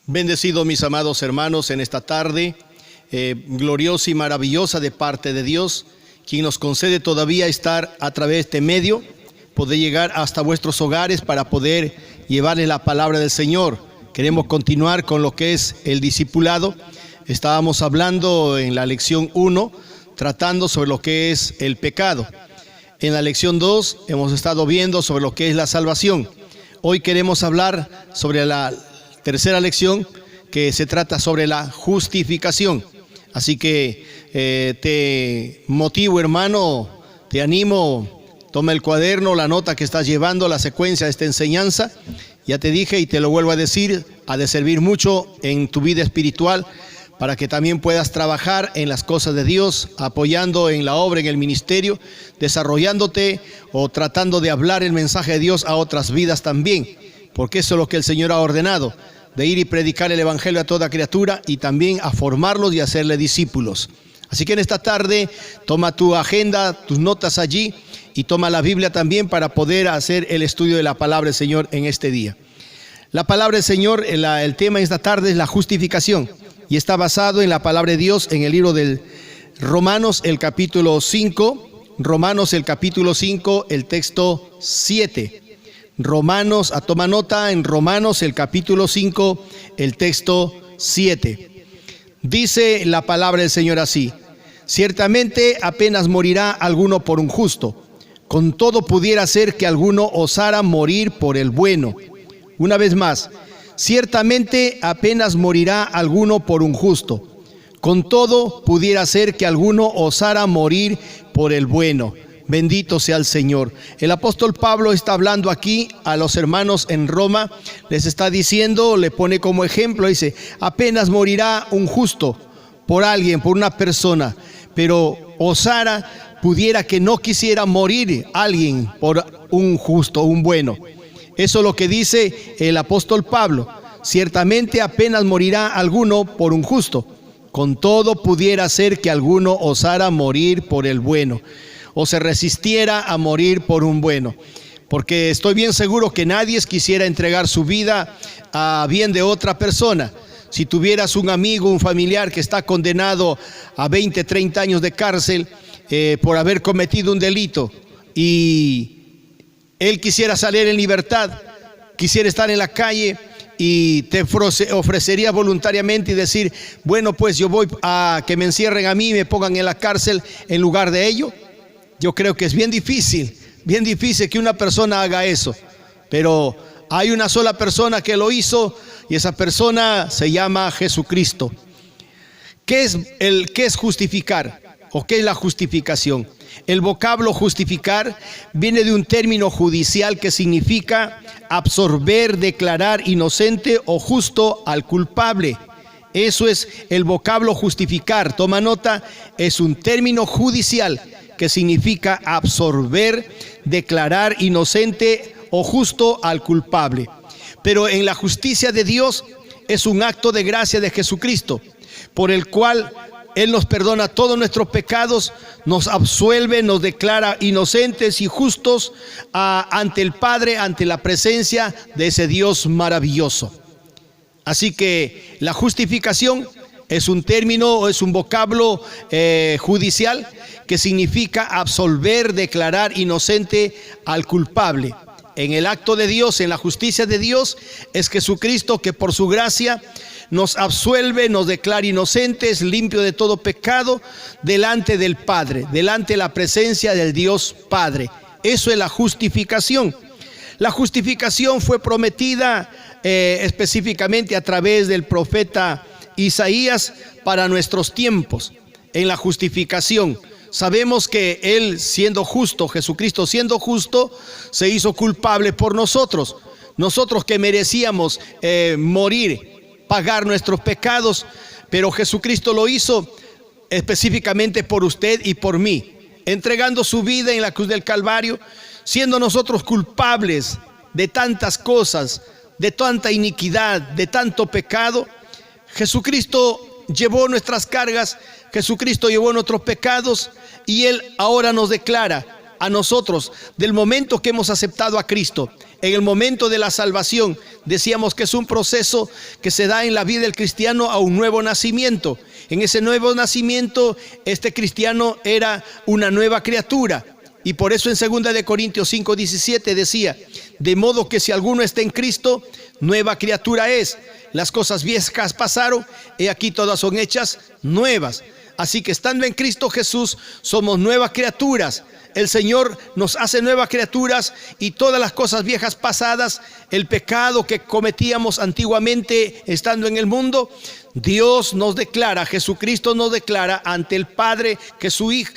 Bendecido mis amados hermanos en esta tarde gloriosa y maravillosa de parte de Dios, quien nos concede todavía estar a través de este medio, poder llegar hasta vuestros hogares para poder llevarles la palabra del Señor. Queremos continuar con lo que es el discipulado. Estábamos hablando en la lección 1, tratando sobre lo que es el pecado. En la lección 2 hemos estado viendo sobre lo que es la salvación. Hoy queremos hablar sobre la tercera lección, que se trata sobre la justificación. Así que te motivo, hermano, te animo, toma el cuaderno, la nota que estás llevando, la secuencia de esta enseñanza. Ya te dije y te lo vuelvo a decir, ha de servir mucho en tu vida espiritual para que también puedas trabajar en las cosas de Dios, apoyando en la obra, en el ministerio, desarrollándote o tratando de hablar el mensaje de Dios a otras vidas también, porque eso es lo que el Señor ha ordenado, de ir y predicar el evangelio a toda criatura y también a formarlos y hacerle discípulos. Así que en esta tarde toma tu agenda, tus notas allí y toma la Biblia también para poder hacer el estudio de la palabra del Señor en este día. La palabra del Señor, el tema de esta tarde es la justificación y está basado en la palabra de Dios en el libro del Romanos, el capítulo 5, el texto 7. Romanos, toma nota, en Romanos el capítulo 5, el texto 7. Dice la palabra del Señor así: ciertamente apenas morirá alguno por un justo, con todo pudiera ser que alguno osara morir por el bueno. Una vez más, ciertamente apenas morirá alguno por un justo, con todo pudiera ser que alguno osara morir por el bueno. Bendito sea el Señor. El apóstol Pablo está hablando aquí a los hermanos en Roma, les está diciendo, le pone como ejemplo, dice, apenas morirá un justo por alguien, por una persona, pero osara, pudiera que no quisiera morir alguien por un justo, un bueno. Eso es lo que dice el apóstol Pablo. Ciertamente apenas morirá alguno por un justo, con todo pudiera ser que alguno osara morir por el bueno, o se resistiera a morir por un bueno. Porque estoy bien seguro que nadie quisiera entregar su vida a bien de otra persona. Si tuvieras un amigo, un familiar que está condenado a 20, 30 años de cárcel por haber cometido un delito y él quisiera salir en libertad, quisiera estar en la calle y te ofrecería voluntariamente y decir, bueno, pues yo voy a que me encierren a mí y me pongan en la cárcel en lugar de ello. Yo creo que es bien difícil que una persona haga eso, pero hay una sola persona que lo hizo y esa persona se llama Jesucristo. ¿Qué es justificar o qué es la justificación? El vocablo justificar viene de un término judicial que significa absorber, declarar inocente o justo al culpable. Eso es el vocablo justificar. Toma nota, es un término judicial que significa absorber, declarar inocente o justo al culpable. Pero en la justicia de Dios es un acto de gracia de Jesucristo, por el cual Él nos perdona todos nuestros pecados, nos absuelve, nos declara inocentes y justos ante el Padre, ante la presencia de ese Dios maravilloso. Así que la justificación es un término, es un vocablo judicial que significa absolver, declarar inocente al culpable. En el acto de Dios, en la justicia de Dios, es Jesucristo que por su gracia nos absuelve, nos declara inocentes, limpio de todo pecado, delante del Padre, delante de la presencia del Dios Padre. Eso es la justificación. La justificación fue prometida específicamente a través del profeta Isaías para nuestros tiempos. En la justificación sabemos que Él siendo justo, Jesucristo siendo justo, se hizo culpable por nosotros. Nosotros que merecíamos morir, pagar nuestros pecados, pero Jesucristo lo hizo específicamente por usted y por mí, entregando su vida en la cruz del Calvario, siendo nosotros culpables de tantas cosas, de tanta iniquidad, de tanto pecado. Jesucristo llevó nuestras cargas, Jesucristo llevó nuestros pecados y Él ahora nos declara a nosotros, del momento que hemos aceptado a Cristo, En el momento de la salvación, decíamos que es un proceso que se da en la vida del cristiano a un nuevo nacimiento. En ese nuevo nacimiento, este cristiano era una nueva criatura. Y por eso en 2 de Corintios 5:17 decía: de modo que si alguno está en Cristo, nueva criatura es. Las cosas viejas pasaron, y aquí todas son hechas nuevas. Así que estando en Cristo Jesús, somos nuevas criaturas. El Señor nos hace nuevas criaturas y todas las cosas viejas pasadas, el pecado que cometíamos antiguamente estando en el mundo, Dios nos declara, Jesucristo nos declara ante el Padre, que su Hijo,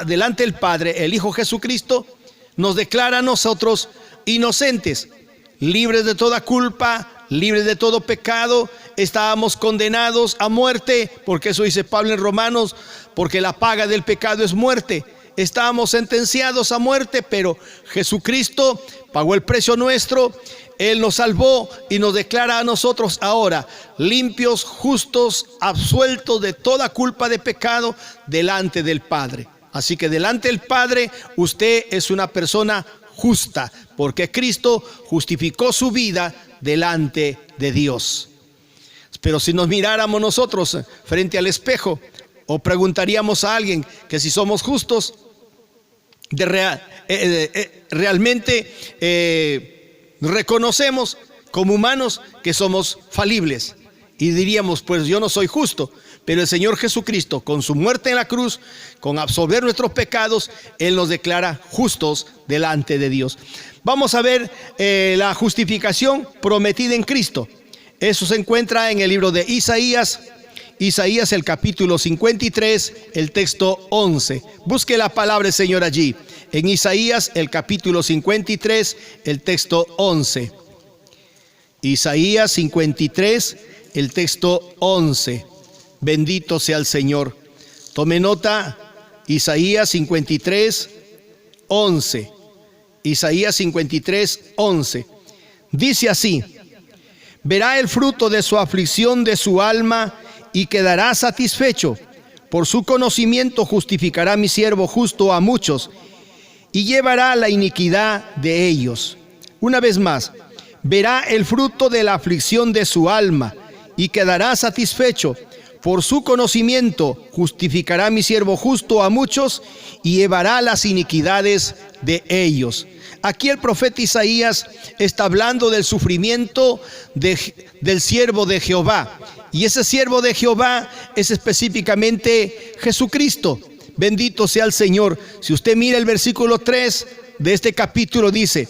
delante del Padre, el Hijo Jesucristo, nos declara a nosotros inocentes, libres de toda culpa, libres de todo pecado. Estábamos condenados a muerte, porque eso dice Pablo en Romanos, porque la paga del pecado es muerte. Estábamos sentenciados a muerte, pero Jesucristo pagó el precio nuestro. Él nos salvó y nos declara a nosotros ahora limpios, justos, absueltos de toda culpa de pecado delante del Padre. Así que delante del Padre usted es una persona justa, porque Cristo justificó su vida delante de Dios. Pero si nos miráramos nosotros frente al espejo, o preguntaríamos a alguien que si somos justos, realmente reconocemos como humanos que somos falibles. Y diríamos, pues yo no soy justo. Pero el Señor Jesucristo, con su muerte en la cruz, con absolver nuestros pecados, Él nos declara justos delante de Dios. Vamos a ver la justificación prometida en Cristo. Eso se encuentra en el libro de Isaías, el capítulo 53, el texto 11. Busque la palabra del Señor allí. En Isaías, el capítulo 53, el texto 11. Isaías 53, el texto 11. Bendito sea el Señor. Tome nota, Isaías 53, 11. Isaías 53, 11. Dice así: verá el fruto de su aflicción de su alma y quedará satisfecho. Por su conocimiento justificará mi siervo justo a muchos y llevará la iniquidad de ellos. Una vez más, verá el fruto de la aflicción de su alma y quedará satisfecho. Por su conocimiento justificará mi siervo justo a muchos y llevará las iniquidades de ellos. Aquí el profeta Isaías está hablando del sufrimiento del siervo de Jehová. Y ese siervo de Jehová es específicamente Jesucristo. Bendito sea el Señor. Si usted mira el versículo 3 de este capítulo, dice: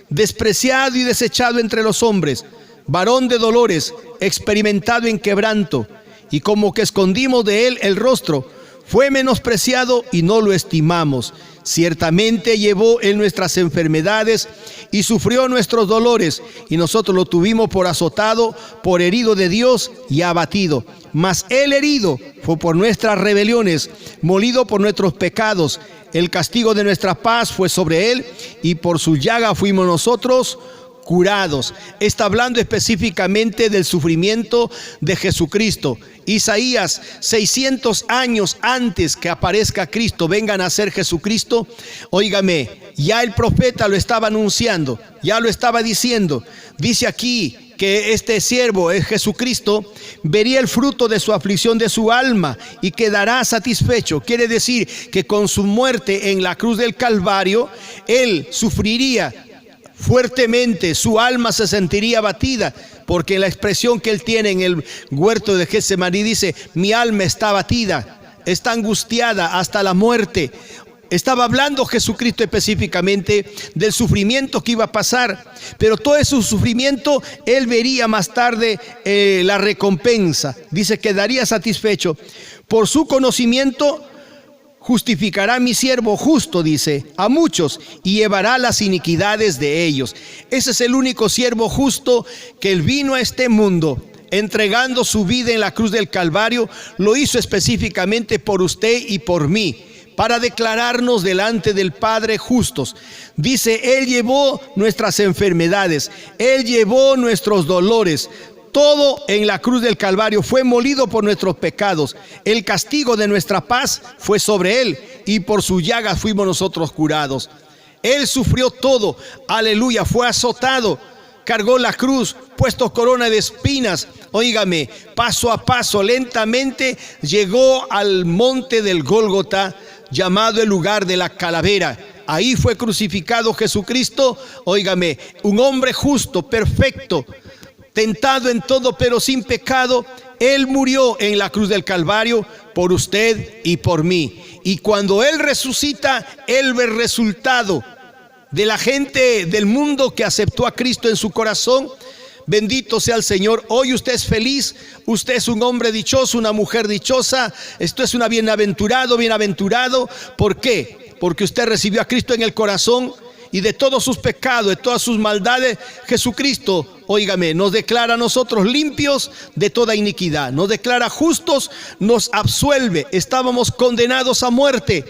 despreciado y desechado entre los hombres, varón de dolores, experimentado en quebranto, y como que escondimos de él el rostro, fue menospreciado y no lo estimamos. Ciertamente llevó en nuestras enfermedades y sufrió nuestros dolores, y nosotros lo tuvimos por azotado, por herido de Dios y abatido. Mas él herido fue por nuestras rebeliones, molido por nuestros pecados. El castigo de nuestra paz fue sobre él, y por su llaga fuimos nosotros curados. Está hablando específicamente del sufrimiento de Jesucristo. Isaías, 600 años antes que aparezca Cristo, venga a nacer Jesucristo, óigame, ya el profeta lo estaba anunciando, ya lo estaba diciendo. Dice aquí que este siervo es Jesucristo, vería el fruto de su aflicción de su alma y quedará satisfecho. Quiere decir que con su muerte en la cruz del Calvario, él sufriría fuertemente, su alma se sentiría abatida, porque la expresión que él tiene en el huerto de Getsemaní dice: mi alma está abatida, está angustiada hasta la muerte. Estaba hablando Jesucristo específicamente del sufrimiento que iba a pasar, pero todo ese sufrimiento él vería más tarde la recompensa. Dice: quedaría satisfecho. Por su conocimiento justificará mi siervo justo, dice, a muchos, y llevará las iniquidades de ellos. Ese es el único siervo justo que él vino a este mundo, entregando su vida en la cruz del Calvario. Lo hizo específicamente por usted y por mí, para declararnos delante del Padre justos. Dice: él llevó nuestras enfermedades, él llevó nuestros dolores. Todo en la cruz del Calvario, fue molido por nuestros pecados. El castigo de nuestra paz fue sobre él, y por su llaga fuimos nosotros curados. Él sufrió todo, aleluya, fue azotado, cargó la cruz, puesto corona de espinas. Óigame, paso a paso, lentamente llegó al monte del Gólgota, llamado el lugar de la calavera. Ahí fue crucificado Jesucristo, óigame, un hombre justo, perfecto, tentado en todo pero sin pecado. Él murió en la cruz del Calvario por usted y por mí. Y cuando Él resucita, Él ve el resultado de la gente del mundo que aceptó a Cristo en su corazón. Bendito sea el Señor. Hoy usted es feliz, usted es un hombre dichoso, una mujer dichosa. Esto es una bienaventurado. ¿Por qué? Porque usted recibió a Cristo en el corazón, y de todos sus pecados, de todas sus maldades, Jesucristo, óigame, nos declara a nosotros limpios de toda iniquidad, nos declara justos, nos absuelve. Estábamos condenados a muerte,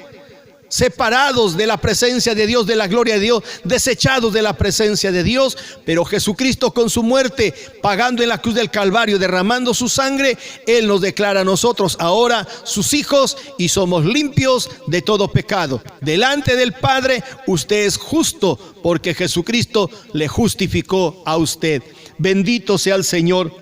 separados de la presencia de Dios, de la gloria de Dios, desechados de la presencia de Dios, pero Jesucristo con su muerte, pagando en la cruz del Calvario, derramando su sangre, Él nos declara a nosotros ahora sus hijos, y somos limpios de todo pecado. Delante del Padre usted es justo, porque Jesucristo le justificó a usted. Bendito sea el Señor.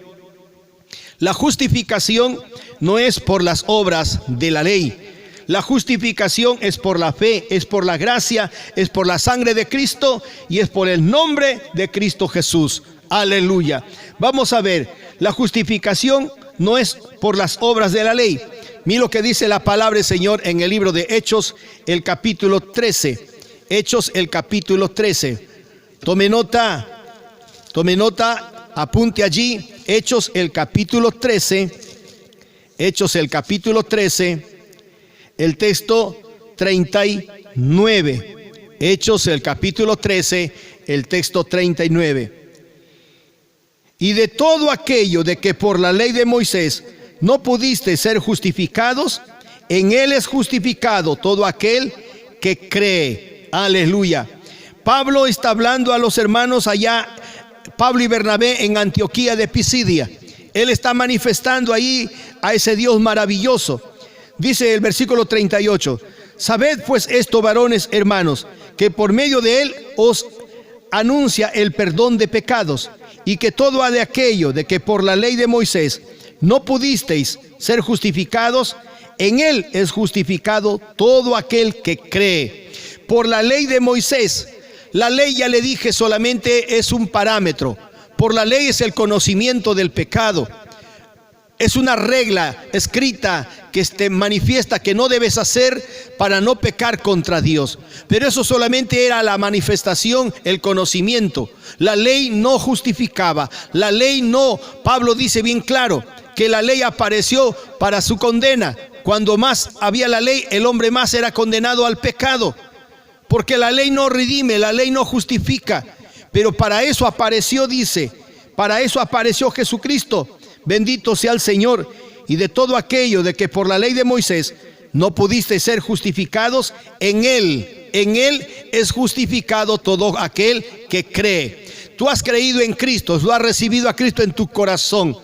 La justificación no es por las obras de la ley. La justificación es por la fe, es por la gracia, es por la sangre de Cristo y es por el nombre de Cristo Jesús. Aleluya. Vamos a ver, la justificación no es por las obras de la ley. Mira lo que dice la palabra del Señor en el libro de Hechos, el capítulo 13. Hechos, el capítulo 13. Tome nota, apunte allí. Hechos, el capítulo 13. Hechos, el capítulo 13. El texto 39, Hechos el capítulo 13, el texto 39. Y de todo aquello de que por la ley de Moisés no pudiste ser justificados, en él es justificado todo aquel que cree. Aleluya. Pablo está hablando a los hermanos allá, Pablo y Bernabé en Antioquía de Pisidia. Él está manifestando ahí a ese Dios maravilloso. Dice el versículo 38, sabed pues esto, varones hermanos, que por medio de él os anuncia el perdón de pecados, y que todo ha de aquello de que por la ley de Moisés no pudisteis ser justificados, en él es justificado todo aquel que cree. Por la ley de Moisés, la ley, ya le dije, solamente es un parámetro. Por la ley es el conocimiento del pecado. Es una regla escrita que te manifiesta que no debes hacer para no pecar contra Dios. Pero eso solamente era la manifestación, el conocimiento. La ley no justificaba. La ley no. Pablo dice bien claro que la ley apareció para su condena. Cuando más había la ley, el hombre más era condenado al pecado. Porque la ley no redime, la ley no justifica. Pero para eso apareció, dice, para eso apareció Jesucristo. Bendito sea el Señor. Y de todo aquello de que por la ley de Moisés no pudiste ser justificados, en él es justificado todo aquel que cree. Tú has creído en Cristo, tú has recibido a Cristo en tu corazón.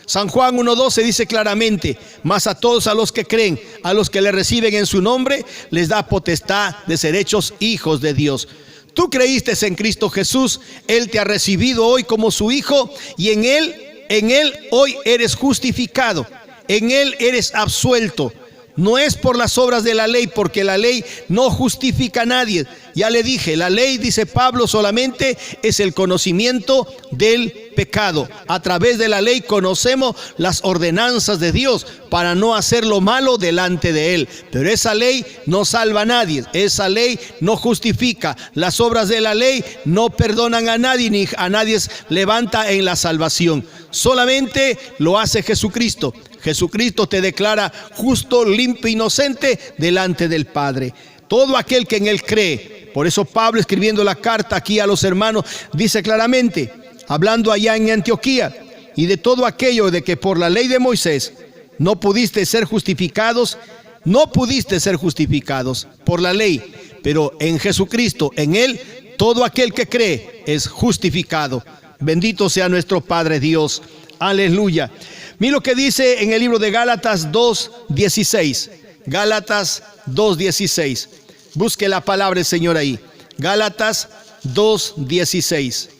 San Juan 1:12 dice claramente, mas a todos a los que creen, a los que le reciben en su nombre, les da potestad de ser hechos hijos de Dios. Tú creíste en Cristo Jesús, Él te ha recibido hoy como su hijo, y en Él hoy eres justificado, en Él eres absuelto. No es por las obras de la ley, porque la ley no justifica a nadie. Ya le dije, la ley, dice Pablo, solamente es el conocimiento del pecado. A través de la ley conocemos las ordenanzas de Dios para no hacer lo malo delante de Él. Pero esa ley no salva a nadie, esa ley no justifica. Las obras de la ley no perdonan a nadie, ni a nadie levanta en la salvación. Solamente lo hace Jesucristo. Jesucristo te declara justo, limpio, inocente delante del Padre. Todo aquel que en Él cree. Por eso Pablo, escribiendo la carta aquí a los hermanos, dice claramente, hablando allá en Antioquía, y de todo aquello de que por la ley de Moisés no pudiste ser justificados, no pudiste ser justificados por la ley, pero en Jesucristo, en Él, todo aquel que cree es justificado. Bendito sea nuestro Padre Dios. Aleluya. Mira lo que dice en el libro de Gálatas 2:16. Gálatas 2:16. Busque la palabra del Señor ahí. Gálatas 2:16.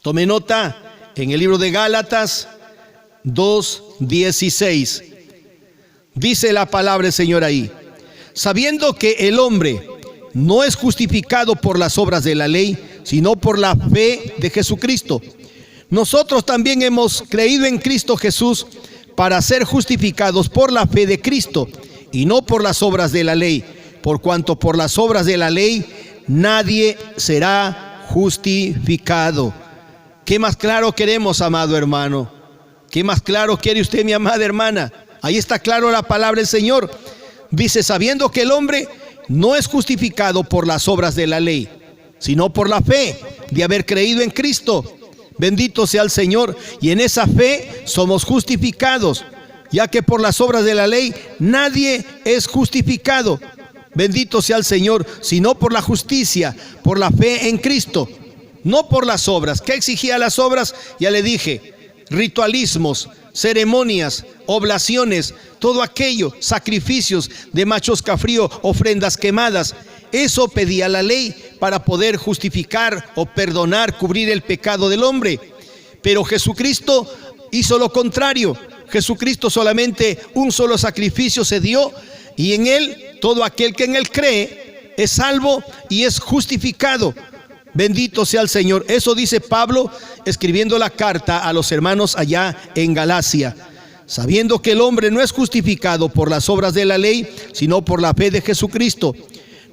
Tome nota, en el libro de Gálatas 2:16. Dice la palabra del Señor ahí: sabiendo que el hombre no es justificado por las obras de la ley, sino por la fe de Jesucristo. Nosotros también hemos creído en Cristo Jesús para ser justificados por la fe de Cristo y no por las obras de la ley, por cuanto por las obras de la ley nadie será justificado. ¿Qué más claro queremos, amado hermano? ¿Qué más claro quiere usted, mi amada hermana? Ahí está claro la palabra del Señor. Dice, sabiendo que el hombre no es justificado por las obras de la ley, sino por la fe de haber creído en Cristo. Bendito sea el Señor. Y en esa fe somos justificados, ya que por las obras de la ley nadie es justificado. Bendito sea el Señor, sino por la justicia, por la fe en Cristo, no por las obras. ¿Qué exigía las obras? Ya le dije, ritualismos, ceremonias, oblaciones, todo aquello, sacrificios de machos cabrío, ofrendas quemadas. Eso pedía la ley para poder justificar o perdonar, cubrir el pecado del hombre. Pero Jesucristo hizo lo contrario. Jesucristo solamente un solo sacrificio se dio, y en él todo aquel que en él cree es salvo y es justificado. Bendito sea el Señor. Eso dice Pablo escribiendo la carta a los hermanos allá en Galacia. Sabiendo que el hombre no es justificado por las obras de la ley, sino por la fe de Jesucristo.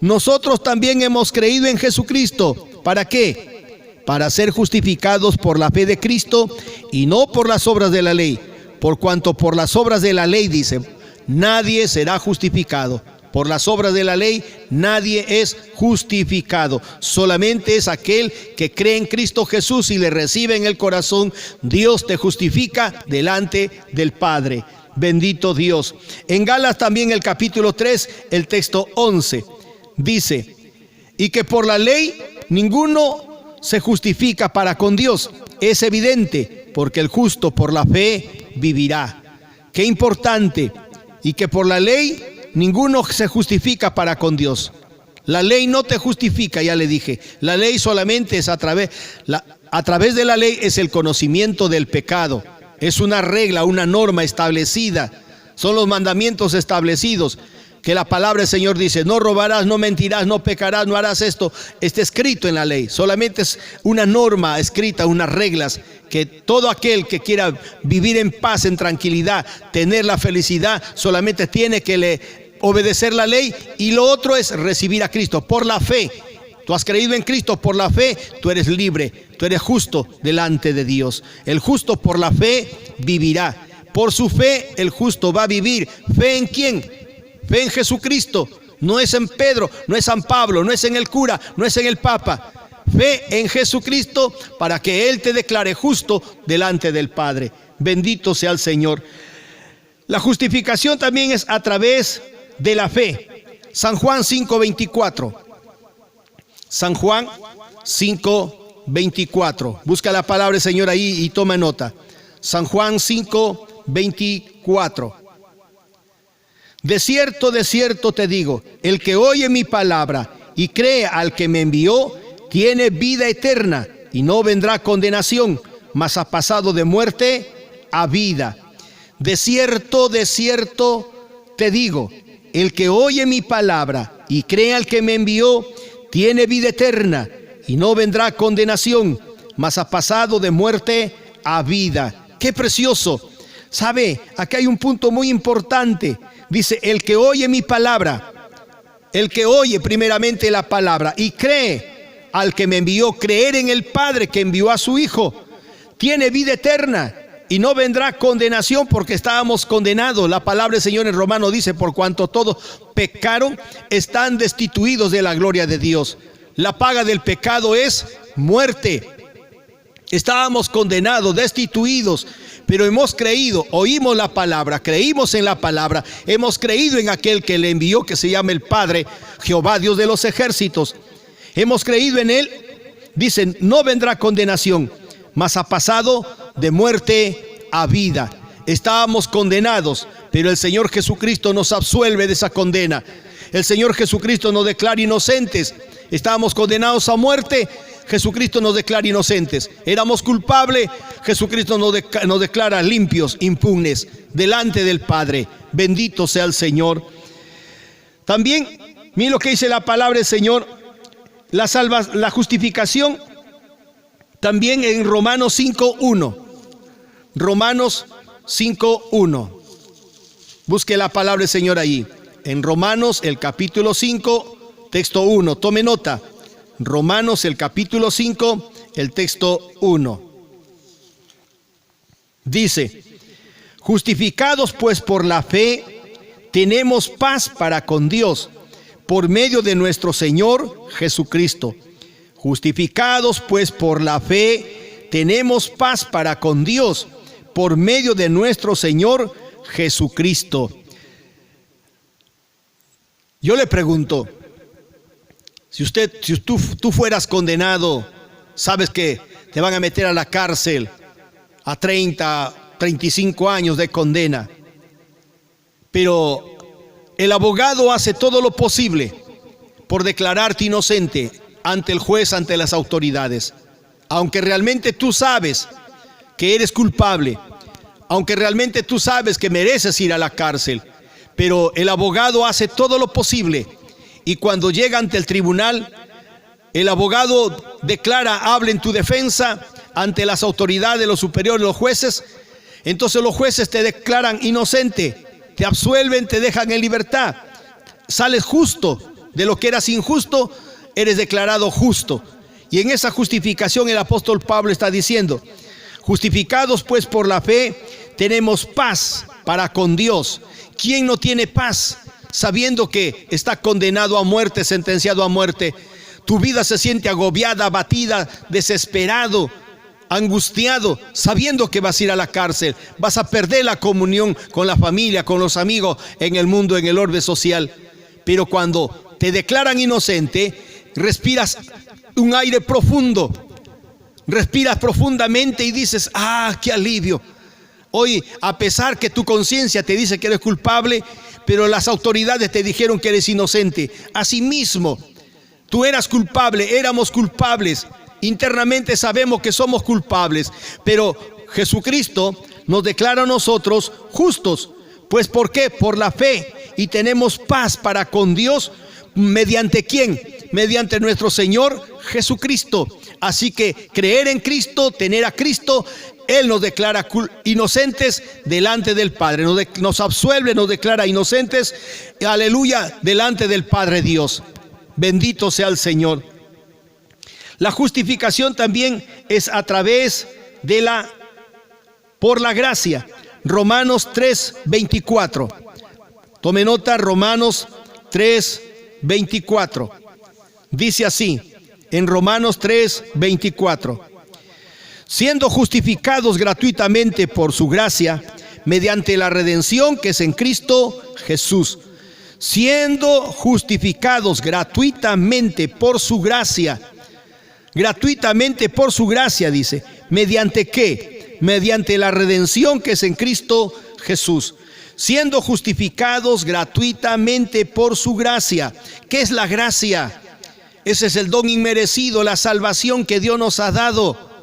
Nosotros también hemos creído en Jesucristo. ¿Para qué? Para ser justificados por la fe de Cristo y no por las obras de la ley. Por cuanto por las obras de la ley, dice, nadie será justificado. Por las obras de la ley nadie es justificado. Solamente es aquel que cree en Cristo Jesús y le recibe en el corazón. Dios te justifica delante del Padre. Bendito Dios. En Gálatas también el capítulo 3, el texto 11. Dice, y que por la ley ninguno se justifica para con Dios. Es evidente, porque el justo por la fe vivirá. Qué importante. Y que por la ley ninguno se justifica para con Dios. La ley no te justifica, ya le dije. La ley solamente es a través de la ley es el conocimiento del pecado. Es una regla, una norma establecida. Son los mandamientos establecidos. Que la palabra del Señor dice, no robarás, no mentirás, no pecarás, no harás esto. Está escrito en la ley. Solamente es una norma escrita, unas reglas que todo aquel que quiera vivir en paz, en tranquilidad, tener la felicidad, solamente tiene que obedecer la ley. Y lo otro es recibir a Cristo por la fe. Tú has creído en Cristo por la fe, tú eres libre, tú eres justo delante de Dios. El justo por la fe vivirá. Por su fe el justo va a vivir. ¿Fe en quién? Fe en Jesucristo. No es en Pedro, no es en Pablo, no es en el cura, no es en el Papa. Fe en Jesucristo para que Él te declare justo delante del Padre. Bendito sea el Señor. La justificación también es a través de la fe. San Juan 5:24. San Juan 5:24. Busca la palabra del Señor ahí y toma nota. San Juan 5:24. De cierto te digo, el que oye mi palabra y cree al que me envió, tiene vida eterna y no vendrá condenación, mas ha pasado de muerte a vida. De cierto te digo, el que oye mi palabra y cree al que me envió, tiene vida eterna y no vendrá condenación, mas ha pasado de muerte a vida. ¡Qué precioso! ¿Sabe? Aquí hay un punto muy importante. Dice, el que oye mi palabra, el que oye primeramente la palabra y cree al que me envió, creer en el Padre que envió a su Hijo, tiene vida eterna y no vendrá condenación, porque estábamos condenados. La palabra del Señor en Romanos dice, por cuanto todos pecaron, están destituidos de la gloria de Dios. La paga del pecado es muerte. Estábamos condenados, destituidos, pero hemos creído, oímos la palabra, creímos en la palabra, hemos creído en aquel que le envió, que se llama el Padre, Jehová Dios de los ejércitos. Hemos creído en Él. Dicen, no vendrá condenación, mas ha pasado de muerte a vida. Estábamos condenados, pero el Señor Jesucristo nos absuelve de esa condena. El Señor Jesucristo nos declara inocentes. Estábamos condenados a muerte, Jesucristo nos declara inocentes. Éramos culpables, Jesucristo nos declara limpios, impugnes, delante del Padre. Bendito sea el Señor. También, miren lo que dice la palabra del Señor, la justificación, también en Romanos 5:1. Romanos 5:1. Busque la palabra del Señor allí. En Romanos, el capítulo 5, texto 1. Tome nota. Romanos, el capítulo 5, el texto 1. Dice: justificados pues por la fe, tenemos paz para con Dios, por medio de nuestro Señor Jesucristo. Justificados pues por la fe, tenemos paz para con Dios, por medio de nuestro Señor Jesucristo. Yo le pregunto, si tú fueras condenado, sabes que te van a meter a la cárcel a 30, 35 años de condena, pero el abogado hace todo lo posible por declararte inocente ante el juez, ante las autoridades, aunque realmente tú sabes que eres culpable, aunque realmente tú sabes que mereces ir a la cárcel, pero el abogado hace todo lo posible, y cuando llega ante el tribunal, el abogado declara, habla en tu defensa ante las autoridades, los superiores, los jueces. Entonces los jueces te declaran inocente, te absuelven, te dejan en libertad, sales justo. De lo que eras injusto, eres declarado justo. Y en esa justificación el apóstol Pablo está diciendo: justificados pues por la fe, tenemos paz para con Dios. ¿Quién no tiene paz sabiendo que está condenado a muerte, sentenciado a muerte? Tu vida se siente agobiada, abatida, desesperado, angustiado, sabiendo que vas a ir a la cárcel, vas a perder la comunión con la familia, con los amigos, en el mundo, en el orbe social. Pero cuando te declaran inocente, respiras un aire profundo, respiras profundamente y dices: ¡ah, qué alivio! Hoy, a pesar que tu conciencia te dice que eres culpable, pero las autoridades te dijeron que eres inocente. Asimismo, tú eras culpable, éramos culpables. Internamente sabemos que somos culpables, pero Jesucristo nos declara a nosotros justos. Pues ¿por qué? Por la fe. Y tenemos paz para con Dios. ¿Mediante quién? Mediante nuestro Señor Jesucristo. Así que creer en Cristo, tener a Cristo, Él nos declara inocentes delante del Padre. Nos absuelve, nos declara inocentes, aleluya, delante del Padre Dios. Bendito sea el Señor. La justificación también es a través de por la gracia. Romanos 3:24. Tome nota, Romanos 3:24. Dice así, en Romanos 3:24. Siendo justificados gratuitamente por su gracia, mediante la redención que es en Cristo Jesús. Siendo justificados gratuitamente por su gracia. Gratuitamente por su gracia, dice. ¿Mediante qué? Mediante la redención que es en Cristo Jesús. Siendo justificados gratuitamente por su gracia. ¿Qué es la gracia? Ese es el don inmerecido, la salvación que Dios nos ha dado.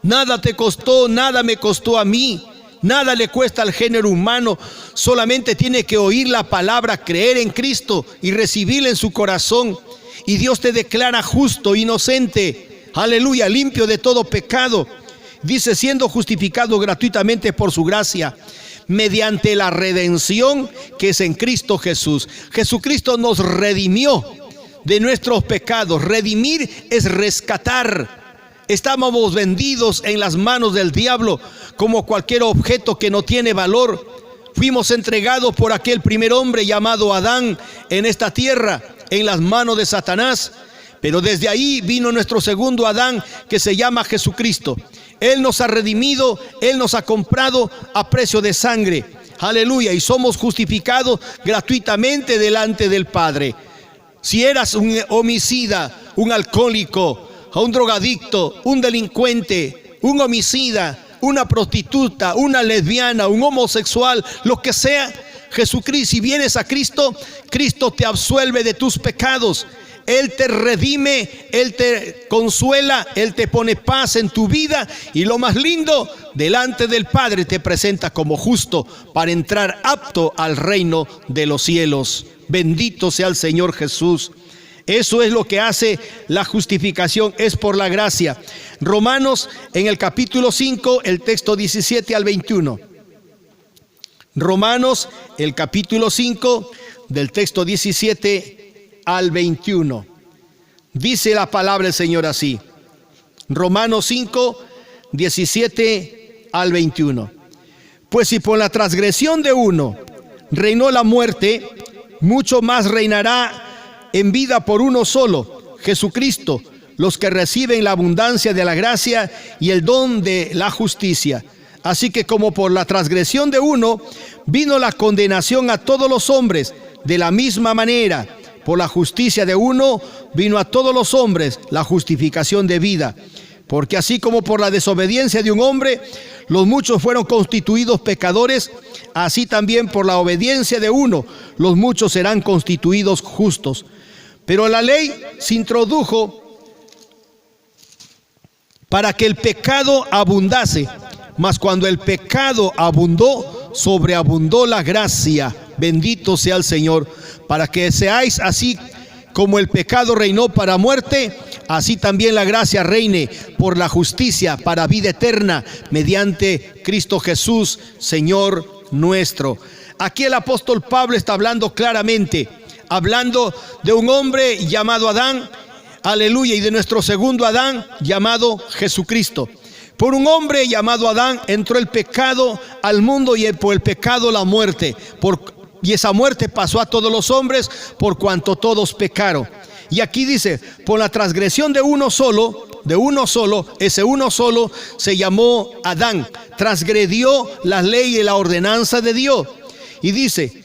Nada te costó, nada me costó a mí, nada le cuesta al género humano. Solamente tiene que oír la palabra, creer en Cristo y recibirla en su corazón. Y Dios te declara justo, inocente, aleluya, limpio de todo pecado. Dice, siendo justificado gratuitamente por su gracia, mediante la redención que es en Cristo Jesús. Jesucristo nos redimió de nuestros pecados. Redimir es rescatar. Estábamos vendidos en las manos del diablo como cualquier objeto que no tiene valor. Fuimos entregados por aquel primer hombre llamado Adán en esta tierra, en las manos de Satanás. Pero desde ahí vino nuestro segundo Adán, que se llama Jesucristo. Él nos ha redimido, Él nos ha comprado a precio de sangre. Aleluya, y somos justificados gratuitamente delante del Padre. Si eras un homicida, un alcohólico, un drogadicto, un delincuente, un homicida, una prostituta, una lesbiana, un homosexual, lo que sea, Jesucristo, si vienes a Cristo, Cristo te absuelve de tus pecados. Él te redime, Él te consuela, Él te pone paz en tu vida y lo más lindo, delante del Padre te presenta como justo para entrar apto al reino de los cielos. Bendito sea el Señor Jesús. Eso es lo que hace la justificación, es por la gracia. Romanos en el capítulo 5, el texto 17 al 21. Romanos, el capítulo 5, del texto 17 al 21. Dice la palabra del Señor así. Romanos 5, 17 al 21. Pues si por la transgresión de uno reinó la muerte, mucho más reinará en vida por uno solo, Jesucristo, los que reciben la abundancia de la gracia y el don de la justicia. Así que como por la transgresión de uno vino la condenación a todos los hombres, de la misma manera, por la justicia de uno vino a todos los hombres la justificación de vida. Porque así como por la desobediencia de un hombre los muchos fueron constituidos pecadores, así también por la obediencia de uno los muchos serán constituidos justos. Pero la ley se introdujo para que el pecado abundase, mas cuando el pecado abundó, sobreabundó la gracia. Bendito sea el Señor, para que seáis así como el pecado reinó para muerte, así también la gracia reine por la justicia para vida eterna, mediante Cristo Jesús, Señor nuestro. Aquí el apóstol Pablo está hablando claramente, hablando de un hombre llamado Adán, aleluya, y de nuestro segundo Adán llamado Jesucristo. Por un hombre llamado Adán entró el pecado al mundo y por el pecado la muerte. Y esa muerte pasó a todos los hombres por cuanto todos pecaron. Y aquí dice, por la transgresión de uno solo, ese uno solo se llamó Adán. Transgredió la ley y la ordenanza de Dios. Y dice,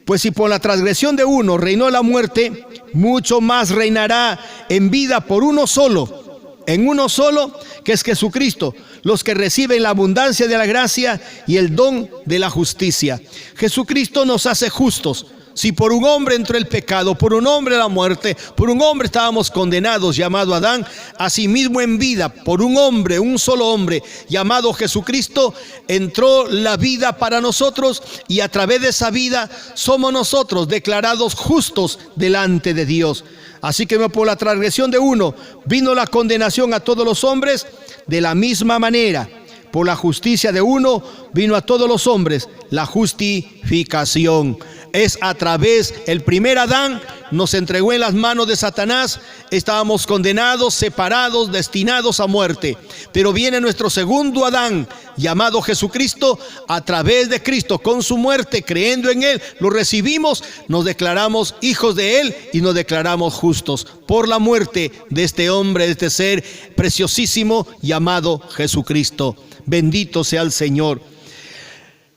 pues si por la transgresión de uno reinó la muerte, mucho más reinará en vida por uno solo, en uno solo, que es Jesucristo, los que reciben la abundancia de la gracia y el don de la justicia. Jesucristo nos hace justos. Si por un hombre entró el pecado, por un hombre la muerte, por un hombre estábamos condenados, llamado Adán, asimismo en vida, por un hombre, un solo hombre, llamado Jesucristo, entró la vida para nosotros y a través de esa vida somos nosotros declarados justos delante de Dios. Así que por la transgresión de uno vino la condenación a todos los hombres, de la misma manera, por la justicia de uno vino a todos los hombres la justificación. Es a través, el primer Adán nos entregó en las manos de Satanás, estábamos condenados, separados, destinados a muerte. Pero viene nuestro segundo Adán, llamado Jesucristo, a través de Cristo, con su muerte, creyendo en Él, lo recibimos, nos declaramos hijos de Él y nos declaramos justos por la muerte de este hombre, de este ser preciosísimo llamado Jesucristo. Bendito sea el Señor.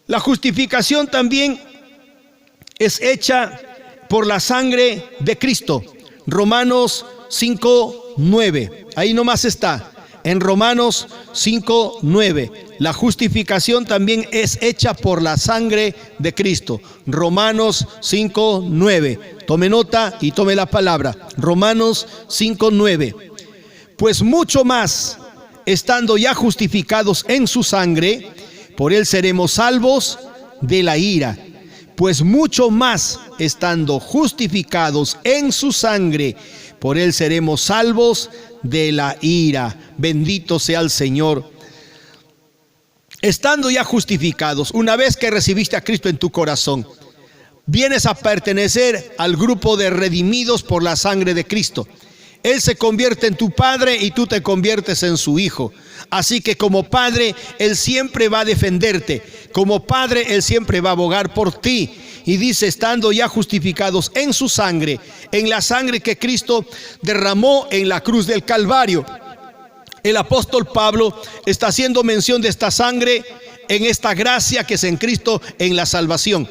La justificación también es hecha por la sangre de Cristo. Romanos 5:9. Ahí nomás está. En Romanos 5:9. La justificación también es hecha por la sangre de Cristo. Romanos 5:9. Tome nota y tome la palabra. Romanos 5:9. Pues mucho más, estando ya justificados en su sangre, por él seremos salvos de la ira. Pues mucho más, estando justificados en su sangre, por él seremos salvos de la ira. Bendito sea el Señor. Estando ya justificados, una vez que recibiste a Cristo en tu corazón, vienes a pertenecer al grupo de redimidos por la sangre de Cristo. Él se convierte en tu padre y tú te conviertes en su hijo. Así que como padre, Él siempre va a defenderte. Como padre, Él siempre va a abogar por ti. Y dice, estando ya justificados en su sangre, en la sangre que Cristo derramó en la cruz del Calvario. El apóstol Pablo está haciendo mención de esta sangre en esta gracia que es en Cristo en la salvación.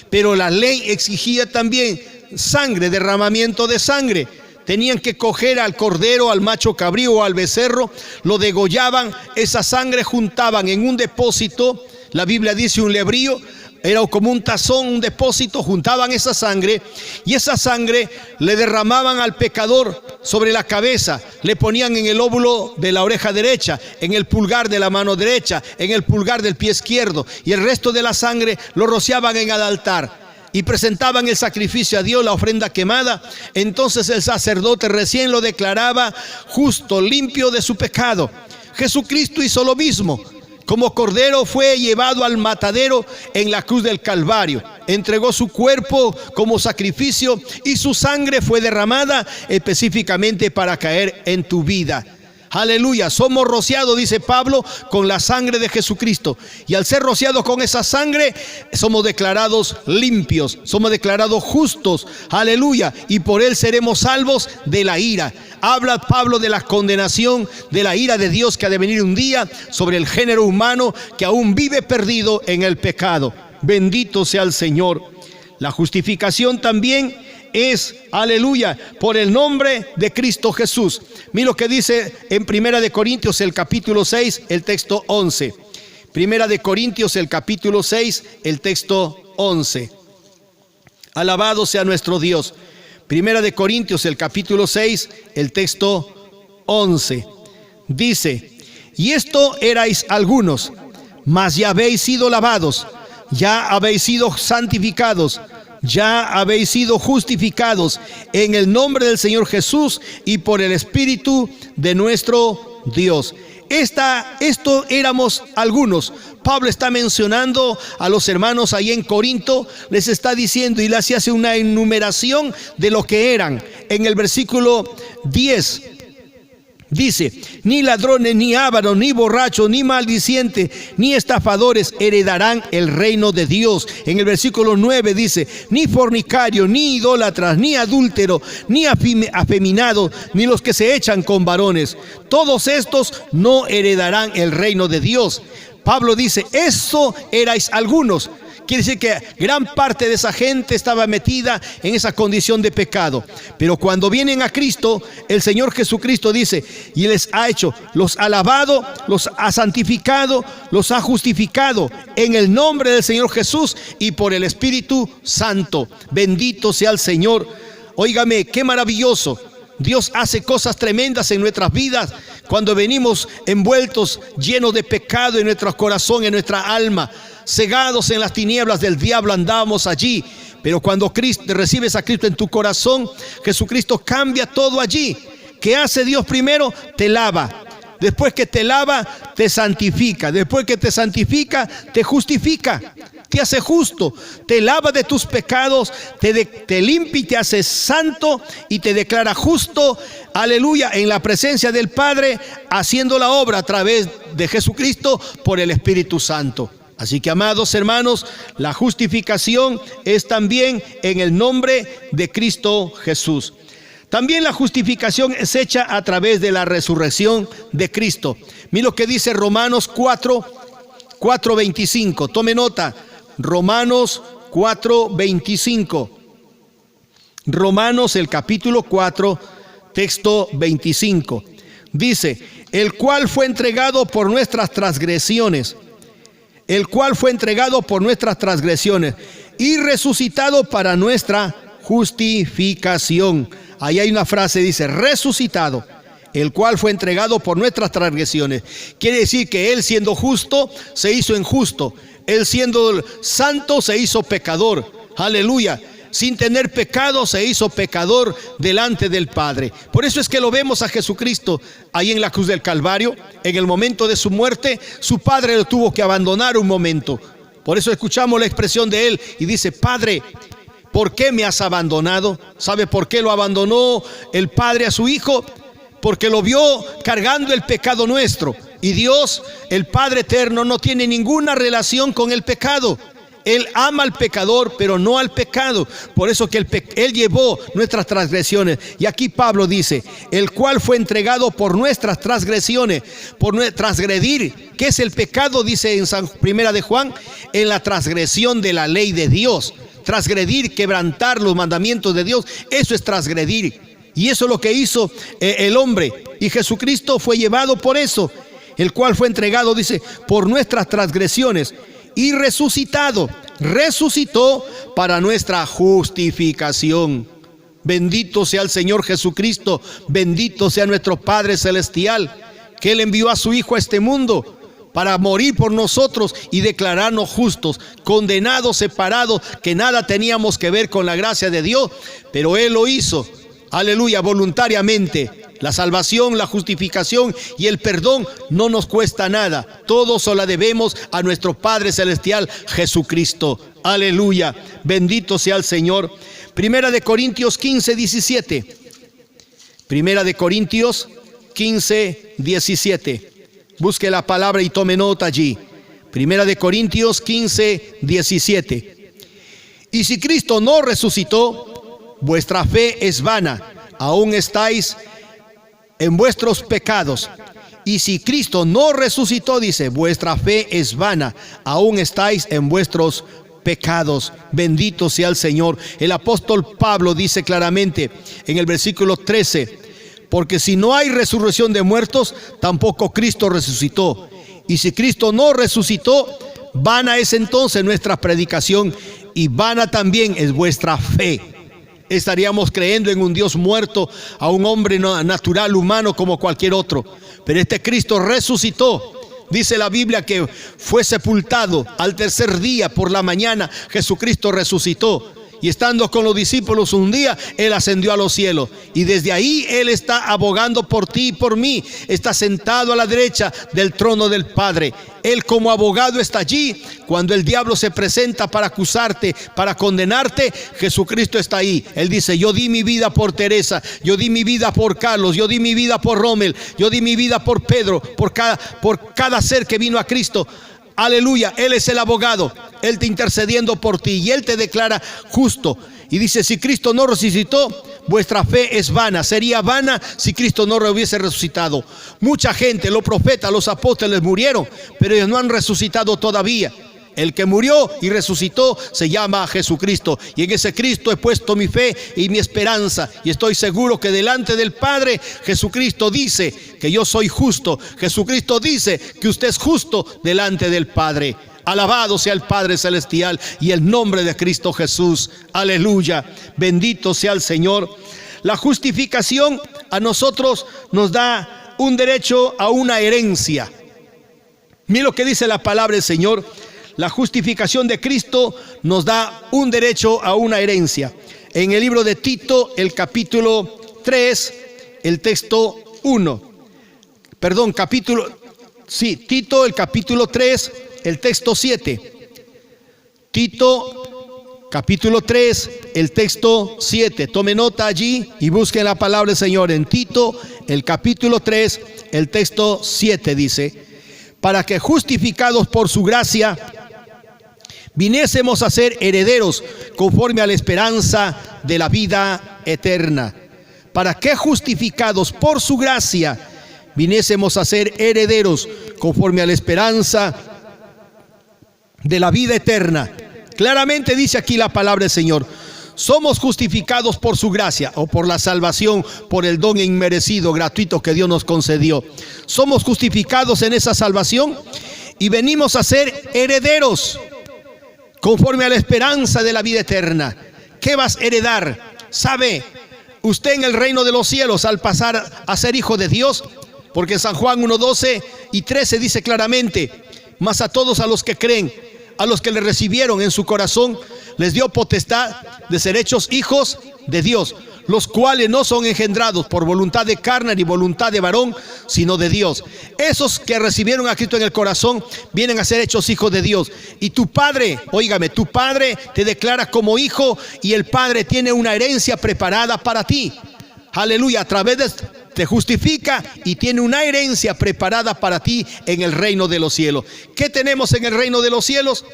Pero la ley exigía también sangre, derramamiento de sangre. Tenían que coger al cordero, al macho cabrío o al becerro, lo degollaban, esa sangre juntaban en un depósito, la Biblia dice un lebrío, era como un tazón, un depósito, juntaban esa sangre y esa sangre le derramaban al pecador sobre la cabeza, le ponían en el óvulo de la oreja derecha, en el pulgar de la mano derecha, en el pulgar del pie izquierdo, y el resto de la sangre lo rociaban en el altar y presentaban el sacrificio a Dios, la ofrenda quemada. Entonces el sacerdote recién lo declaraba justo, limpio de su pecado. Jesucristo hizo lo mismo. Como cordero fue llevado al matadero en la cruz del Calvario. Entregó su cuerpo como sacrificio y su sangre fue derramada específicamente para caer en tu vida. Aleluya, somos rociados, dice Pablo, con la sangre de Jesucristo. Y al ser rociados con esa sangre, somos declarados limpios, somos declarados justos. Aleluya, y por él seremos salvos de la ira. Habla Pablo de la condenación, de la ira de Dios que ha de venir un día sobre el género humano que aún vive perdido en el pecado. Bendito sea el Señor. La justificación también es, aleluya, por el nombre de Cristo Jesús. Mira lo que dice en Primera de Corintios, el capítulo 6, el texto 11. Primera de Corintios, el capítulo 6, el texto 11. Alabado sea nuestro Dios. Primera de Corintios, el capítulo 6, el texto 11. Dice: y esto erais algunos, mas ya habéis sido lavados, ya habéis sido santificados, ya habéis sido justificados en el nombre del Señor Jesús y por el Espíritu de nuestro Dios. Esto éramos algunos. Pablo está mencionando a los hermanos ahí en Corinto, les está diciendo y les hace una enumeración de lo que eran. En el versículo 10 dice: ni ladrones, ni ávaros, ni borrachos, ni maldicientes, ni estafadores heredarán el reino de Dios. En el versículo 9 dice: ni fornicarios, ni idólatras, ni adúlteros, ni afeminados, ni los que se echan con varones. Todos estos no heredarán el reino de Dios. Pablo dice: eso erais algunos. Quiere decir que gran parte de esa gente estaba metida en esa condición de pecado. Pero cuando vienen a Cristo, el Señor Jesucristo dice, y les ha hecho, los ha lavado, los ha santificado, los ha justificado en el nombre del Señor Jesús y por el Espíritu Santo. Bendito sea el Señor. Óigame, qué maravilloso. Dios hace cosas tremendas en nuestras vidas cuando venimos envueltos, llenos de pecado en nuestro corazón, en nuestra alma. Cegados en las tinieblas del diablo andamos allí. Pero cuando recibes a Cristo en tu corazón, Jesucristo cambia todo allí. ¿Qué hace Dios primero? Te lava. Después que te lava, te santifica. Después que te santifica, te justifica. Te hace justo, te lava de tus pecados, te limpia y te hace santo y te declara justo, aleluya, en la presencia del Padre, haciendo la obra a través de Jesucristo por el Espíritu Santo. Así que, amados hermanos, la justificación es también en el nombre de Cristo Jesús. También la justificación es hecha a través de la resurrección de Cristo. Mira lo que dice Romanos 4:25. Tome nota. Romanos 4:25. Romanos, el capítulo 4, texto 25. Dice: el cual fue entregado por nuestras transgresiones. El cual fue entregado por nuestras transgresiones y resucitado para nuestra justificación. Ahí hay una frase, dice resucitado, el cual fue entregado por nuestras transgresiones. Quiere decir que Él, siendo justo, se hizo injusto. Él, siendo santo, se hizo pecador. Aleluya. Sin tener pecado, se hizo pecador delante del Padre. Por eso es que lo vemos a Jesucristo ahí en la cruz del Calvario. En el momento de su muerte, su Padre lo tuvo que abandonar un momento. Por eso escuchamos la expresión de Él y dice: Padre, ¿por qué me has abandonado? ¿Sabe por qué lo abandonó el Padre a su Hijo? Porque lo vio cargando el pecado nuestro. Y Dios, el Padre eterno, no tiene ninguna relación con el pecado. Él ama al pecador, pero no al pecado. Por eso que Él llevó nuestras transgresiones. Y aquí Pablo dice: el cual fue entregado por nuestras transgresiones, por transgredir. ¿Qué es el pecado? Dice en Primera de Juan: en la transgresión de la ley de Dios. Transgredir, quebrantar los mandamientos de Dios, eso es transgredir. Y eso es lo que hizo el hombre. Y Jesucristo fue llevado por eso. El cual fue entregado, dice, por nuestras transgresiones y resucitado resucitó para nuestra justificación. Bendito sea el Señor Jesucristo, bendito sea nuestro Padre Celestial, que Él envió a su Hijo a este mundo para morir por nosotros y declararnos justos, condenados, separados, que nada teníamos que ver con la gracia de Dios, pero Él lo hizo, aleluya, voluntariamente. La salvación, la justificación y el perdón no nos cuesta nada. Todo se lo debemos a nuestro Padre Celestial, Jesucristo. Aleluya. Bendito sea el Señor. Primera de Corintios 15, 17. Primera de Corintios 15, 17. Busque la palabra y tome nota allí. Primera de Corintios 15, 17. Y si Cristo no resucitó, vuestra fe es vana. Aún estáis en vuestros pecados. Y si Cristo no resucitó, dice, vuestra fe es vana, aún estáis en vuestros pecados. Bendito sea el Señor. El apóstol Pablo dice claramente en el versículo 13, porque si no hay resurrección de muertos, tampoco Cristo resucitó. Y si Cristo no resucitó, vana es entonces nuestra predicación y vana también es vuestra fe. Estaríamos creyendo en un Dios muerto, a un hombre natural, humano como cualquier otro. Pero este Cristo resucitó. Dice la Biblia que fue sepultado al tercer día por la mañana. Jesucristo resucitó. Y estando con los discípulos un día, Él ascendió a los cielos. Y desde ahí Él está abogando por ti y por mí. Está sentado a la derecha del trono del Padre. Él como abogado está allí. Cuando el diablo se presenta para acusarte, para condenarte, Jesucristo está ahí. Él dice, yo di mi vida por Teresa, yo di mi vida por Carlos, yo di mi vida por Rommel, yo di mi vida por Pedro, por cada ser que vino a Cristo. Aleluya, Él es el abogado, Él está intercediendo por ti y Él te declara justo. Y dice, si Cristo no resucitó, vuestra fe es vana. Sería vana si Cristo no hubiese resucitado. Mucha gente, los profetas, los apóstoles murieron, pero ellos no han resucitado todavía. El que murió y resucitó se llama Jesucristo. Y en ese Cristo he puesto mi fe y mi esperanza. Y estoy seguro que delante del Padre, Jesucristo dice que yo soy justo. Jesucristo dice que usted es justo delante del Padre. Alabado sea el Padre Celestial y el nombre de Cristo Jesús. Aleluya. Bendito sea el Señor. La justificación a nosotros nos da un derecho a una herencia. Mira lo que dice la palabra del Señor. La justificación de Cristo nos da un derecho a una herencia. En el libro de Tito, el capítulo 3, el texto 1. Tito, el capítulo 3, el texto 7. Tito, capítulo 3, el texto 7. Tome nota allí y busquen la palabra del Señor. En Tito, el capítulo 3, el texto 7 dice, para que justificados por su gracia, viniésemos a ser herederos conforme a la esperanza de la vida eterna. Para que justificados por su gracia, viniésemos a ser herederos conforme a la esperanza de la vida eterna. Claramente dice aquí la palabra del Señor. Somos justificados por su gracia o por la salvación, por el don inmerecido, gratuito que Dios nos concedió. Somos justificados en esa salvación y venimos a ser herederos conforme a la esperanza de la vida eterna. ¿Qué vas a heredar? ¿Sabe usted en el reino de los cielos al pasar a ser hijo de Dios? Porque en San Juan 1:12 y 13 dice claramente, mas a todos a los que creen, a los que le recibieron en su corazón, les dio potestad de ser hechos hijos de Dios, los cuales no son engendrados por voluntad de carne ni voluntad de varón, sino de Dios. Esos que recibieron a Cristo en el corazón vienen a ser hechos hijos de Dios. Y tu Padre, óigame, tu Padre te declara como hijo y el Padre tiene una herencia preparada para ti. Aleluya, a través de te justifica y tiene una herencia preparada para ti en el reino de los cielos. ¿Qué tenemos en el reino de los cielos?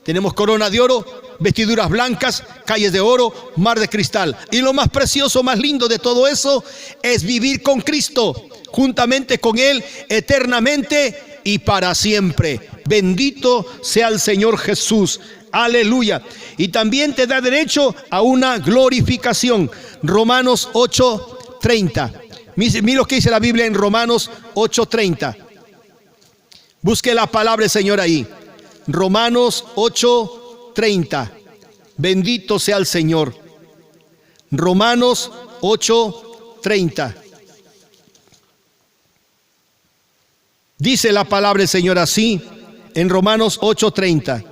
Tenemos corona de oro, vestiduras blancas, calles de oro, mar de cristal. Y lo más precioso, más lindo de todo eso es vivir con Cristo, juntamente con Él, eternamente y para siempre. Bendito sea el Señor Jesús. Aleluya. Y también te da derecho a una glorificación. Romanos 8:30. Mira lo que dice la Biblia en Romanos 8:30. Busque la palabra del Señor ahí. Romanos 8, 8:30. Bendito sea el Señor. Romanos 8:30. Dice la palabra del Señor así en Romanos 8:30.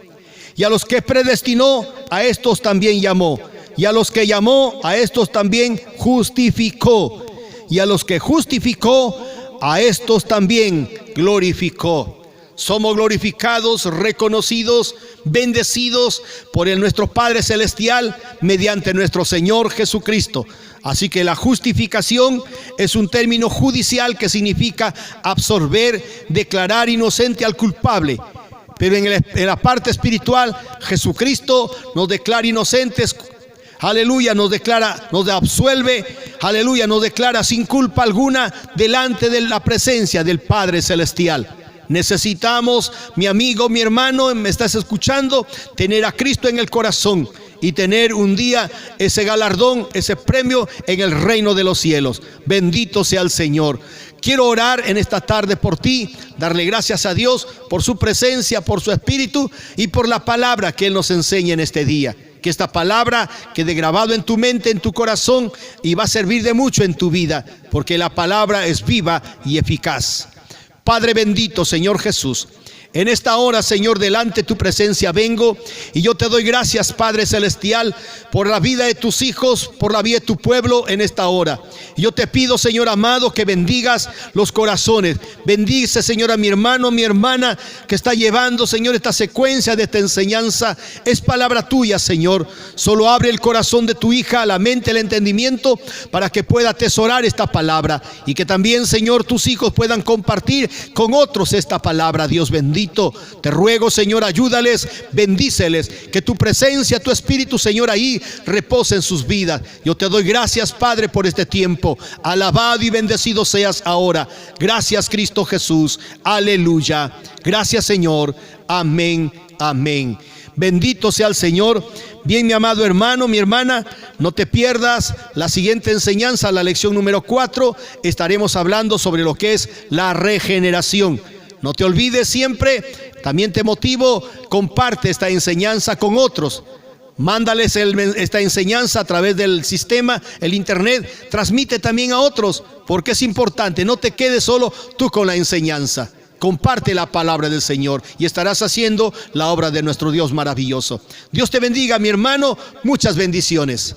Y a los que predestinó, a estos también llamó. Y a los que llamó, a estos también justificó. Y a los que justificó, a estos también glorificó. Somos glorificados, reconocidos, bendecidos por nuestro Padre Celestial mediante nuestro Señor Jesucristo. Así que la justificación es un término judicial que significa absorber, declarar inocente al culpable. Pero en la parte espiritual, Jesucristo nos declara inocentes. Aleluya, nos declara, nos absuelve, aleluya, nos declara sin culpa alguna delante de la presencia del Padre Celestial. Necesitamos, mi amigo, mi hermano, me estás escuchando, tener a Cristo en el corazón y tener un día ese galardón, ese premio en el reino de los cielos. Bendito sea el Señor. Quiero orar en esta tarde por ti, darle gracias a Dios por su presencia, por su espíritu y por la palabra que Él nos enseña en este día. Que esta palabra quede grabado en tu mente, en tu corazón, y va a servir de mucho en tu vida, porque la palabra es viva y eficaz. Padre bendito, Señor Jesús, en esta hora, Señor, delante de tu presencia vengo y yo te doy gracias, Padre Celestial, por la vida de tus hijos, por la vida de tu pueblo en esta hora. Yo te pido, Señor amado, que bendigas los corazones. Bendice, Señor, a mi hermano, mi hermana que está llevando, Señor, esta secuencia de esta enseñanza. Es palabra tuya, Señor. Solo abre el corazón de tu hija, la mente, el entendimiento, para que pueda atesorar esta palabra y que también, Señor, tus hijos puedan compartir con otros esta palabra. Dios bendito. Te ruego, Señor, ayúdales, bendíceles, que tu presencia, tu espíritu, Señor, ahí repose en sus vidas. Yo te doy gracias, Padre, por este tiempo. Alabado y bendecido seas ahora. Gracias, Cristo Jesús. Aleluya. Gracias, Señor. Amén. Amén. Bendito sea el Señor. Bien, mi amado hermano, mi hermana, no te pierdas la siguiente enseñanza, la lección número 4. Estaremos hablando sobre lo que es la regeneración. No te olvides siempre, también te motivo, comparte esta enseñanza con otros. Mándales esta enseñanza a través del sistema, el internet. Transmite también a otros, porque es importante. No te quedes solo tú con la enseñanza. Comparte la palabra del Señor y estarás haciendo la obra de nuestro Dios maravilloso. Dios te bendiga, mi hermano. Muchas bendiciones.